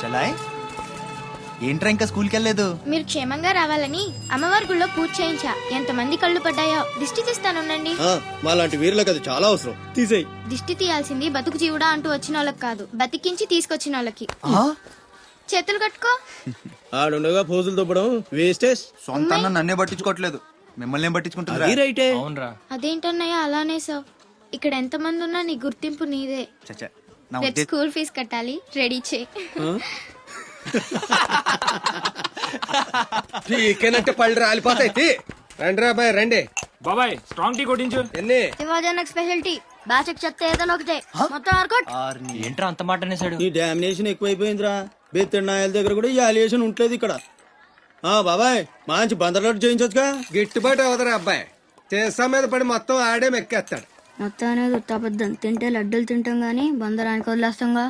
చలాయ్ ఏంట్రా ఇంకా స్కూల్కి వెళ్ళలేదు? మీరు క్షేమంగా రావాలని అమ్మవారి గుళ్ళో పూజ చేయించా. ఎంతమంది కళ్ళు పడ్డాయో. దిష్టి తీస్తానుండండి. మాలాంటి వీరులకు అది చాలా అవసరం. తీసేయ్. దిష్టి తీయాల్సింది బతుకు జీవుడా అంటూ వచ్చిన వాళ్ళకి కాదు, బతికించి తీసుకొచ్చిన వాళ్ళకి. చేతులు కట్టుకో. ఆడుండగా పోజులు దొబ్బడం వేస్టేజ్. సొంత అన్న నన్నే పట్టించుకోవట్లేదు, మిమ్మల్ని ఏం పట్టించుకుంటారా? అదేంటన్నయ్య అలానే సార్, ఇక్కడ ఎంత మంది ఉన్నా నీ గుర్తింపు నీదే. రేపు స్కూల్ ఫీజు కట్టాలి, రెడీ చేయి. టీకేనంటే పళ్ళు రాలిపోతాయి. రండి రా బాయ్, రండి బాబాయ్. స్ట్రాంగ్ టీ కొట్టించు. ఎన్ని శివాజనకు స్పెషల్ టీ, బ్యాచ్ చెప్తే ఏదైనా ఒకటే, మొత్తం ఆర్కోట్. ఏంట్రా అంత మాట అనేసాడు? ఈ డామినేషన్ ఎక్కువైపోయిందిరా. బెత్తడి నాయల దగ్గర కూడా ఈ అలియేషన్ ఉంటలేదు ఇక్కడ. బాబాయ్ మంచి బందర్లోడ్ చేయించొచ్చుగా. గిట్టుబాటు అవదరా అబ్బాయి. చేసా మీద పడి మొత్తం ఆడే మెక్కేస్తాడు. మొత్తం అనేది ఉత్తాపద్దం. తింటే లడ్డూలు తింటాం గానీ బందరానికి వదిలేస్తాంగా.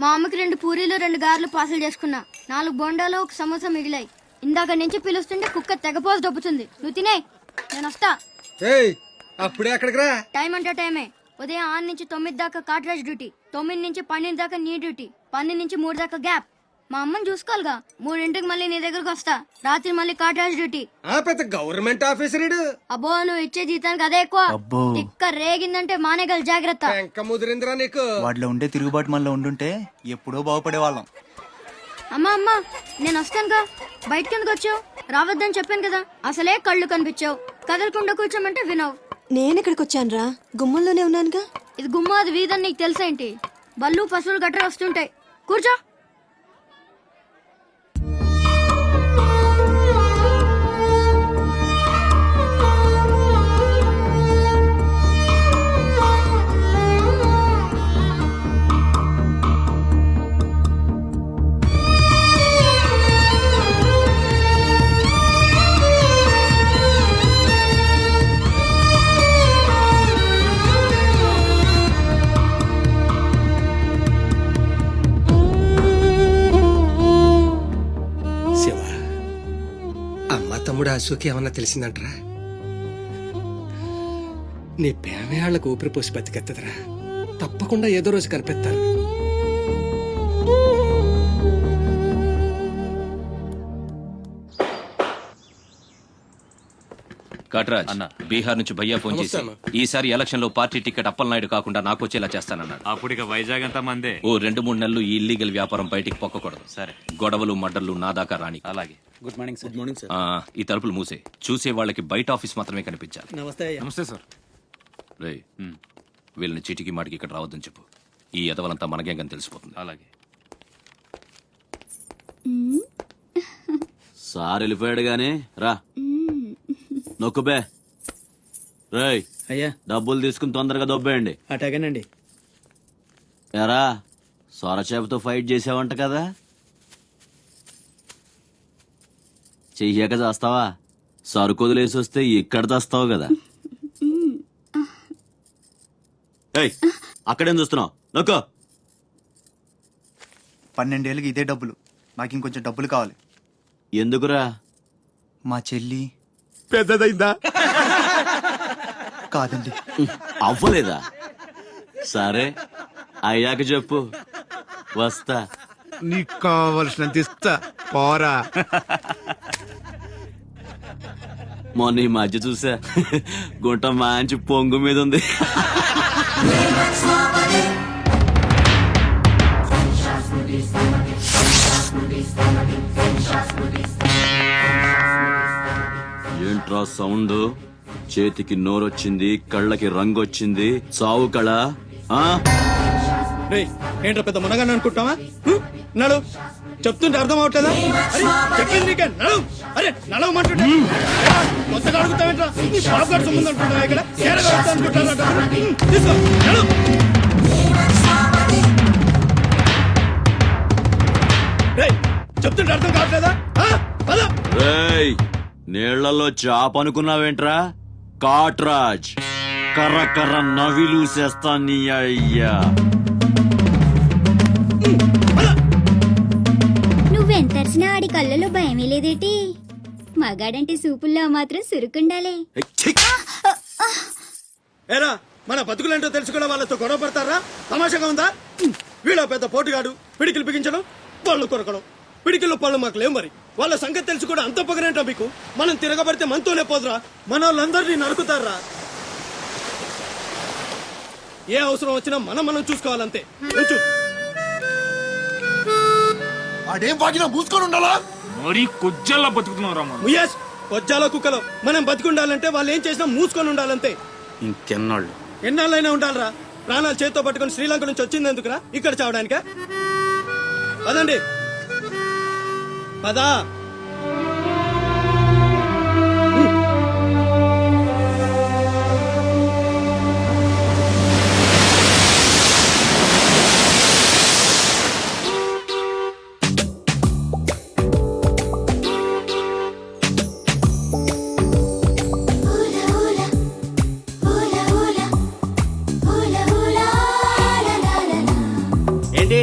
మా అమ్మకి 2 పూరీలు 2 గారెలు పార్సల్ చేసుకున్నా. 4 బొండాలు 1 సమోసా మిగిలాయి. ఇందాక నుంచి పిలుస్తుంటే కుక్క తెగపోసి దొబ్బుతుంది. నువ్వు తినే, నేను వస్తా. అప్పుడే అక్కడికి రా. టైం అంటే టైమే. ఉదయం 6 నుంచి 9 దాకా కాట్రాజ్ డ్యూటీ, 9 నుంచి 12 దాకా నీ డ్యూటీ, 12 నుంచి 3 దాకా గ్యాప్. మా అమ్మని చూసుకోవాలిగా. 3ంటికి మళ్ళీ నీ దగ్గరకు వస్తా. రాత్రి మళ్ళీ కాట్రాజ్ డ్యూటీ. పెద్ద గవర్నమెంట్ ఆఫీసర్. అబ్బో, నువ్వు ఇచ్చే జీతానికి అదే ఎక్కువ. తిక్క రేగిందంటే మానేగల జాగ్రత్త. ముదిరిందిరా నీకు. వాటిలో ఉండే తిరుగుబాటు మనలో ఉండుంటే ఎప్పుడో బాగుపడే వాళ్ళం. అమ్మా నేను వస్తానుగా. బయటకి ఎందుకు వచ్చావు? రావద్దని చెప్పాను కదా. అసలే కళ్ళు కనిపించావు. కదలకుండా కూర్చోమంటే వినవు. నేను ఎక్కడికి వచ్చాను రా? గుమ్మంలోనే ఉన్నానుగా. ఇది గుమ్మ, అది వీధని నీకు తెలుసేంటి? బళ్ళు పశువులు గట్రా వస్తుంటాయి. కూర్చో. తమ్ముడు అశోక్ ఏమన్నా తెలిసిందంటరా? నీ పేమేళ్లకు ఊపిరి పోసి బతికెత్తదరా. తప్పకుండా ఏదో రోజు కనిపెత్తారు. కాట్రాజ్ అన్న, బీహార్ నుంచి భయ్యా ఫోన్ చేసి ఈసారి ఎలక్షన్ లో పార్టీ టికెట్ అప్పలనాయుడు కాకుండా నాకు వచ్చేలా చేస్తానన్నాడు. అప్పుడు ఇక వైజాగ్ అంతా మందే. ఓ 2-3 నెలలు ఈ ఇల్లీగల్ వ్యాపారం బయటికి పొక్కకూడదు. సరే, గొడవలు మడ్డర్లు నా దాకా రాని. అలాగే. Good morning sir. Good morning sir. ఈ తలుపులు మూసే. చూసే వాళ్ళకి బయట ఆఫీస్ మాత్రమే కనిపించాలి. నమస్తే. నమస్తే సార్. రే, వీళ్ళని చీటికి మాటికి ఇక్కడ రావద్దని చెప్పు. ఈ ఎదవలంతా మనకేం తెలిసిపోతుంది. అలాగే సార్ వెళ్ళిపోయాడు గాని రా నొక్కుబే. రేయ్ అయ్యా, డబ్బులు తీసుకుని తొందరగా దొబ్బేయండి. అటాగేనండి. ఎరా సొరచేపతో ఫైట్ చేసావంట కదా, చెయ్యాక చేస్తావా? సరుకొదిలేసి వస్తే ఇక్కడ తెస్తావు కదా. ఏయ్, అక్కడేం చూస్తున్నావు? నొక్కో. 12 ఏళ్ళకి ఇదే డబ్బులు. నాకు ఇంకొంచెం డబ్బులు కావాలి. ఎందుకురా? మా చెల్లి పెద్దదైందా? కాదండి. అవ్వలేదా? సరే, అయ్యాక చెప్పు, వస్తా. నీకు కావలసినంత ఇస్తా, పోరా. మొన్న ఈ మధ్య చూసా, గుంట మంచి పొంగు మీద ఉంది. ఏంట్రా సౌండ్? చేతికి నోరొచ్చింది, కళ్ళకి రంగొచ్చింది, చావు కళ. ఏంట్రా పెద్ద మునగాన్ని అనుకుంటావా? నడు, చెప్తుంటే అర్థం అవట్లేదా? చెప్పింది నీకే, నడు. అరే నడవమంటుంటే కొత్తగా అడుగుతావేంట్రా? నీ బాబు గారు సంబంధం అనుకుంటావా? ఇక్కడ అనుకుంటారా? తీసుకో, నడు. చెప్తుంటే అర్థం కావట్లేదా? రేయ్, నీళ్లలో చాప అనుకున్నావేంట్రా? కాట్రాజ్ కర్ర కర్ర నవిలూసేస్తా నీ అయ్యా. నువ్వెంతర్చినా ఆడి కళ్ళలో భయమే లేదేటి? మగాడంటే సూపుల్లో మాత్రం సురుకుండాలే. ఏరా, మన బతుకులేంటో తెలుసుకోవడం వాళ్ళతో గొడవ పడతారా? తమాషాగా ఉందా? వీళ్ళ పెద్ద పోటుగాడు పిడికిలు బిగించడం. పళ్ళు కొరకడం పిడికిల్లో పళ్ళు మాకు లేవు మరి. వాళ్ళ సంగతి తెలిసి కూడా అంత పొగరేంటా మీకు? మనం తిరగబడితే మనతోనే పోదురా, మన వాళ్ళందరినీ నరుకుతారా? ఏ అవసరం వచ్చినా మనం చూసుకోవాలంతే. ఉంచు. ఆడేం వాగినా మూసుకొని ఉండాలా? మరీ కొజ్జల్లా బతుకుతున్నారా మనం? ముయేష్, కొజ్జాల కుక్కలో మనం బతికుండాలంటే వాళ్ళు ఏం చేసినా మూసుకొని ఉండాలంతే. ఇంకెన్నాళ్ళు? ఎన్నాళ్ళైనా ఉండాలరా. ప్రాణాలు చేత్తో పట్టుకొని శ్రీలంక నుంచి వచ్చింది ఎందుకురా? ఇక్కడ చావడానికా? పదండి పదా. ఏంటి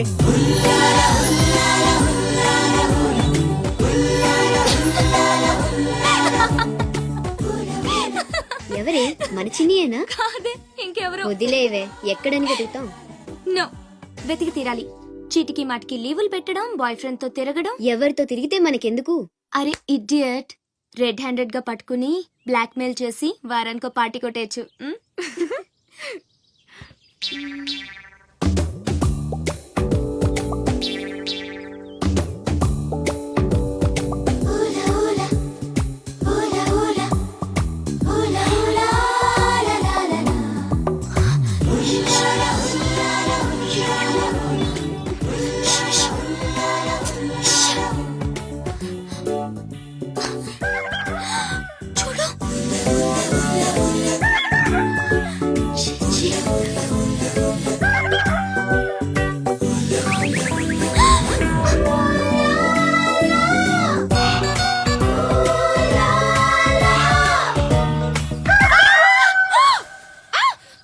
ఎవరే మన చిన్నియేనా? కాదే ఇంకెవరు. వదిలేవే, ఎక్కడని వెతుకుతాం? నో, వెతికి తీరాలి. చీటికి మాటికి లీవులు పెట్టడం, బాయ్ ఫ్రెండ్ తో తిరగడం. ఎవరితో తిరిగితే మనకెందుకు? అరే ఇడియట్, రెడ్ హ్యాండెడ్ గా పట్టుకుని బ్లాక్ మెయిల్ చేసి వారానికో పార్టీ కొట్టేయచ్చు.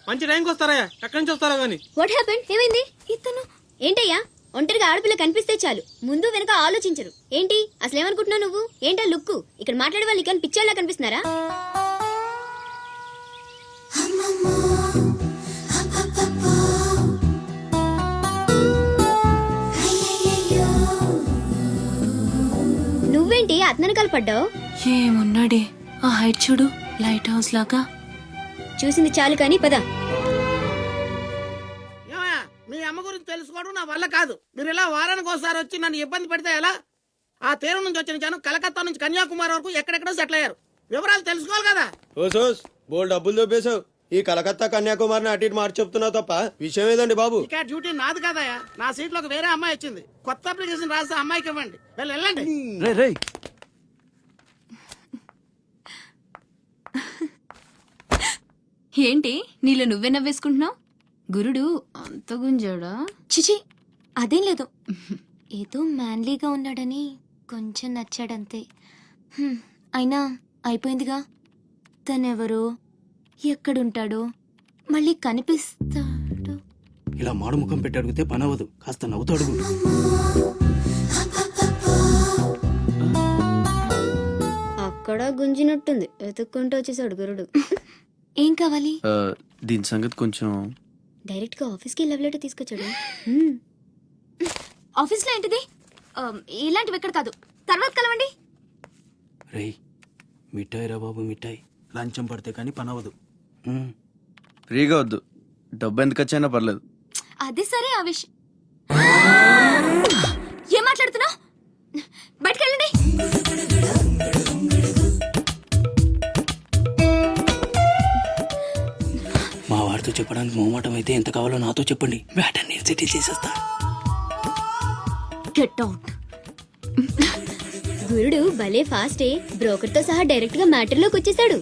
మంచి టైంకి వస్తారా? ఎక్కడి నుంచి వస్తారా గానీ? What happened? ఏమైంది? ఇతను ఏంటయ్యా, ఒంటరిగా ఆడపిల్ల కనిపిస్తే చాలు ముందు వెనక ఆలోచించరు. ఏంటి అసలు ఏమనుకుంటున్నావు నువ్వు? ఏంటా లుక్కు? ఇక్కడ మాట్లాడే వాళ్ళు ఇక్కడ పిచ్చోళ్ళ కనిపిస్తున్నారా? నువ్వేంటి అతనకాలు పడ్డావు? ఏమున్నాడే ఆ హైట్ చూడు, లైట్ హౌస్ లాగా. చూసింది చాలు కానీ పద. మీ అమ్మ గురించి తెలుసుకోవడం నా వల్ల కాదు. మీరు ఇలా వారానికి ఒకసారి వచ్చి నన్ను ఇబ్బంది పెడితే ఎలా? ఆ తీరం నుంచి వచ్చిన జనం కలకత్తా నుంచి కన్యాకుమారి వరకు ఎక్కడెక్కడో సెటిల్ అయ్యారు. వివరాలు తెలుసుకోవాలి కదా. ఓసోస్ బోల్ డబ్బులు దొబ్బేశావు. ఈ కలకత్తా కన్యాకుమారిని అటు ఇటు మార్చి చెప్తున్నావు తప్ప విషయం ఏదండి బాబు? ఇక డ్యూటీ నాది కదయా. నా సీట్ లోకి వేరే అమ్మాయి వచ్చింది. కొత్త అప్లికేషన్ రాస్తే అమ్మాయికి ఇవ్వండి. వెళ్ళండి. ఏంటి నీలో నువ్వే నవ్వేసుకుంటున్నావు? గురుడు అంత గుంజాడా? చిచి అదేం లేదు, ఏదో మ్యాన్లీగా ఉన్నాడని కొంచెం నచ్చాడంతే. అయినా అయిపోయిందిగా. తనెవరో, ఎక్కడుంటాడో, మళ్ళీ కనిపిస్తాడో. ఇలా మాడు ముఖం పెట్టి అడిగితే పని అవ్వదు, కాస్త నవ్వుతూ అడుగు. అక్కడ గుంజినట్టుంది, వెతుక్కుంటూ వచ్చేసాడు గురుడు. ఏం కావాలి? దీని సంగతి కొంచెం. డైరెక్ట్ గా ఆఫీస్ కి లవ్ లెటర్ తీసుకొచ్చాడు. ఆఫీస్ లో ఏంటిది? ఇలాంటివి ఎక్కడ కాదు, తర్వాత కలవండి. రేయ్ మిఠాయి రా బాబు, మిఠాయి. లంచం పడితే కానీ పని అవ్వదు. ఫ్రీగా వద్దు, డబ్బు ఎందుకు వచ్చైనా పర్లేదు. అదే సరే ఆ విషయం. ఏం మాట్లాడుతున్నావు? బయటకెళ్ళండి. మా వారితో చెప్పడానికి మొహమాటం అయితే ఎంత కావాలో నాతో చెప్పండి, బ్యాటర్ని సెటిల్ చేసేస్తా. Get out. గురుడు భలే ఫాస్టే, బ్రోకర్ తో సహా డైరెక్ట్ గా మ్యాటర్ లోకి వచ్చేసాడు.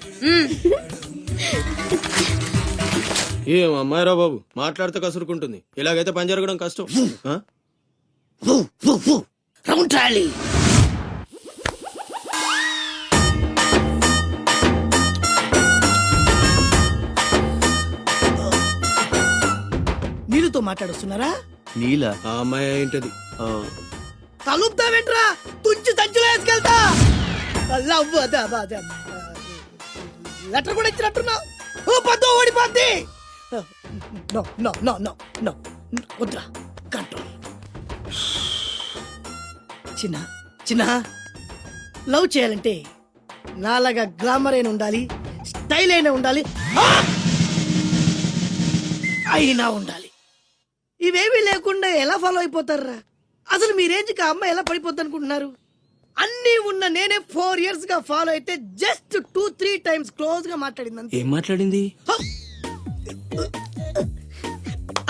ఏం అమ్మాయిరా బాబు, మాట్లాడితే కసురుకుంటుంది. ఇలాగైతే పని జరగడం కష్టం. నీళ్ళతో మాట్లాడుస్తున్నారా? నీలా? ఆ అమ్మాయి ఏంటది? తలుపుతావేంట్రా? తుంచి సంచులో వేసుకెళ్తా. లెటర్ కూడా ఇచ్చినట్టున్నా. పద్దు ఓడిపోద్ది. No no no no no వద్దురా. కంట్రోల్. చిన్న చిన్న లవ్ చేయాలంటే నాలాగా గ్లామర్ అయిన ఉండాలి, స్టైల్ అయినా ఉండాలి, అయినా ఉండాలి. ఇవేమీ లేకుండా ఎలా ఫాలో అయిపోతారా? అసలు మీ రేంజ్కి ఆ అమ్మాయి ఎలా పడిపోద్ది అనుకుంటున్నారు? అన్నీ ఉన్న నేనే 4 years గా ఫాలో అయితే జస్ట్ 2-3 times క్లోజ్ గా మాట్లాడింది. ఏం మాట్లాడింది?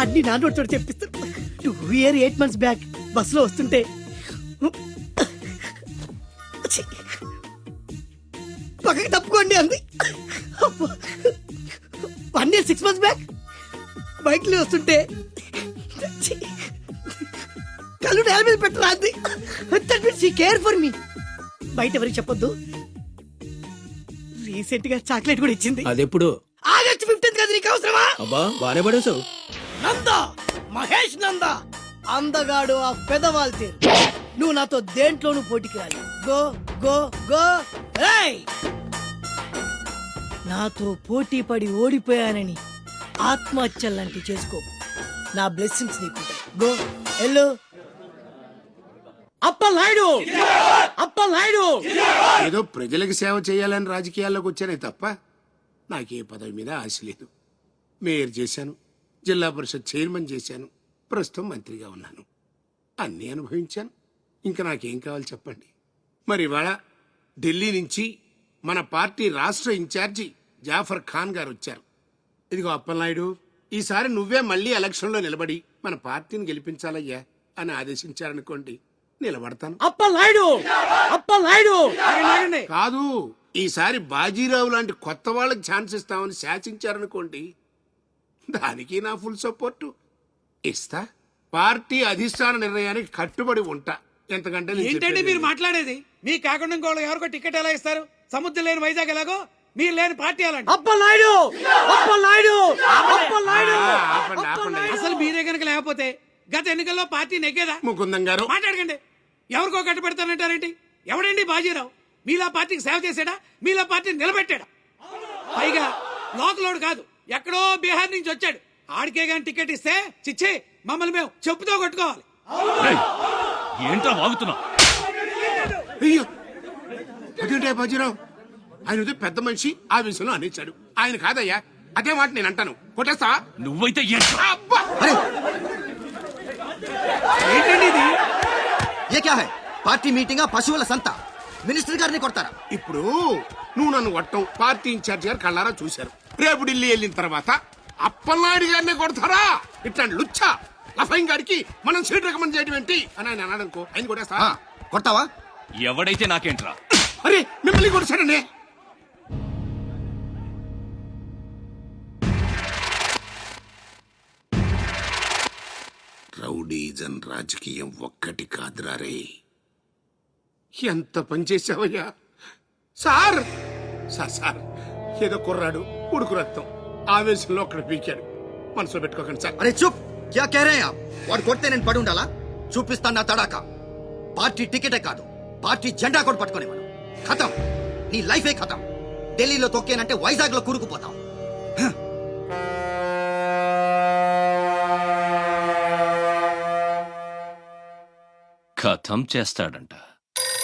అన్ని నా నోటితో చెప్పిస్తాను. 8 months బ్యాక్ బస్ లో వస్తుంటే పక్కకి తప్పుకోండి అంది. 1 year 6 months బ్యాక్ బైక్ లో వస్తుంటే కళ్ళు నేల మీద పెట్టరా అంది. Care for me. బయట ఎవరికి చెప్పొద్దు. రీసెంట్ గా చాక్లెట్ కూడా ఇచ్చింది. అదెప్పుడు? ఆగస్ట్ 15th కదా. నీకు అవసరమా? అబ్బా బానే పడేసావు. నందా, మహేష్ నందా, అందగాడు ఆ పెదవాల్ తేరు. నువ్వు నాతో దేంట్లోనూ పోటీకి రాలి. Go go go. ఏయ్! నాతో పోటీ పడి ఓడిపోయానని ఆత్మహత్యలాంటి చేసుకో. నా బ్లెస్సింగ్స్ నీకుంటాయి. గో ఎల్లు. అప్పలనాయుడు, అప్పలనాయుడు. ఏదో ప్రజలకు సేవ చేయాలని రాజకీయాల్లోకి వచ్చానే తప్ప నాకే పదవి మీద ఆశ లేదు. మేయర్ చేశాను, జిల్లా పరిషత్ చైర్మన్ చేశాను, ప్రస్తుతం మంత్రిగా ఉన్నాను. అన్నీ అనుభవించాను. ఇంకా నాకేం కావాలి చెప్పండి. మరి ఇవాళ ఢిల్లీ నుంచి మన పార్టీ రాష్ట్ర ఇన్ఛార్జి జాఫర్ ఖాన్ గారు వచ్చారు. ఇదిగో అప్పలనాయుడు, ఈసారి నువ్వే మళ్ళీ ఎలక్షన్లో నిలబడి మన పార్టీని గెలిపించాలయ్యా అని ఆదేశించారనుకోండి, నిలబడతాను. అప్పలనాయుడు, అప్పలనాయుడు. కాదు, ఈసారి బాజీరావు లాంటి కొత్త వాళ్ళకి ఛాన్స్ ఇస్తామని శాసించారనుకోండి, దానికి నా ఫుల్ సపోర్టు ఇస్తా. పార్టీ అధిష్టాన నిర్ణయానికి కట్టుబడి ఉంటా. ఎంతకంటే నేను ఏంటండి చెప్పేది మీరు లేదు. మాట్లాడేది? మీ కాకుండా ఇంకో ఎవరికో టికెట్ ఎలా ఇస్తారు? సముద్రం లేని వైజాగ్ ఎలాగో మీరు లేని పార్టీ అలాంటి. అప్పలనాయుడు, అప్పలనాయుడు, అప్పలనాయుడు. ఆపండి, ఆపండి. అసలు మీరే కనుక లేకపోతే గత ఎన్నికల్లో పార్టీ నెగ్గేదా? ముకుందం గారు, మాట్లాడకండి. ఎవరికో కట్టబెడతానంటారేంటి? ఎవడండి బాజీరావు? మీలా పార్టీకి సేవ చేశాడా? మీలా పార్టీని నిలబెట్టాడా? పైగా లోకలోడు కాదు, ఎక్కడో బీహార్ నుంచి వచ్చాడు. ఆడికే గాని టికెట్ ఇస్తే చిచ్చే మమ్మల్ని మేము చెప్పుతో కొట్టుకోవాలి. ఏంట్రా వాగుతున్నావు? అయ్యో అదేంటే బాజీరావు, ఆయన ఏదో పెద్ద మనిషి ఆ విషయంలో అనేచ్చాడు. ఆయన కాదయ్యా, అదే మాట నేను అంటాను. కొట్టేస్తావా? నువ్వైతే అబ్బా! ఏంటండి ఇది? ఏ క్యా హై? పార్టీ మీటింగ్ పశువుల సంత. మినిస్టర్ గారిని కొడతారా? ఇప్పుడు నువ్వు నన్ను కొట్టం పార్టీ ఇన్ఛార్జ్ గారు కళ్ళారా చూశారు. రేపు ఢిల్లీ వెళ్ళిన తర్వాత అప్పలనాయుడు గారిని కొడతారా? ఇట్లాంటి లుచ్చా లఫైన్ గారికి మనం సీట్ రికమెండ్ చేయడం ఏంటి అని ఆయన అన్నాడు అనుకో, ఆయన కొట్టేస్తా. కొడతావా? ఎవడైతే నాకేంట్రా? అరే మిమ్మల్ని కొట్టాడండి. రౌడీజన్ రాజకీయం ఒక్కటి కాదురా రే. ఎంత పనిచేసావయ్యా సార్. సార్ ఏదో కుర్రాడు, ఉడుకు రక్తం, ఆవేశంలో అక్కడ పీకాడు. మనసులో పెట్టుకోకండి సార్. అరే చూప్, క్యా కహ రహే ఆప్? వాడు కొడితే నేను పడి ఉండాలా? చూపిస్తాను నా తడాక. పార్టీ టికెటే కాదు, పార్టీ జెండా కూడా పట్టుకునే మనం. ఖతం, నీ లైఫే ఖతం. ఢిల్లీలో తొక్కేనంటే వైజాగ్ లో కూరుకుపోతాం. ఖతం చేస్తాడంట.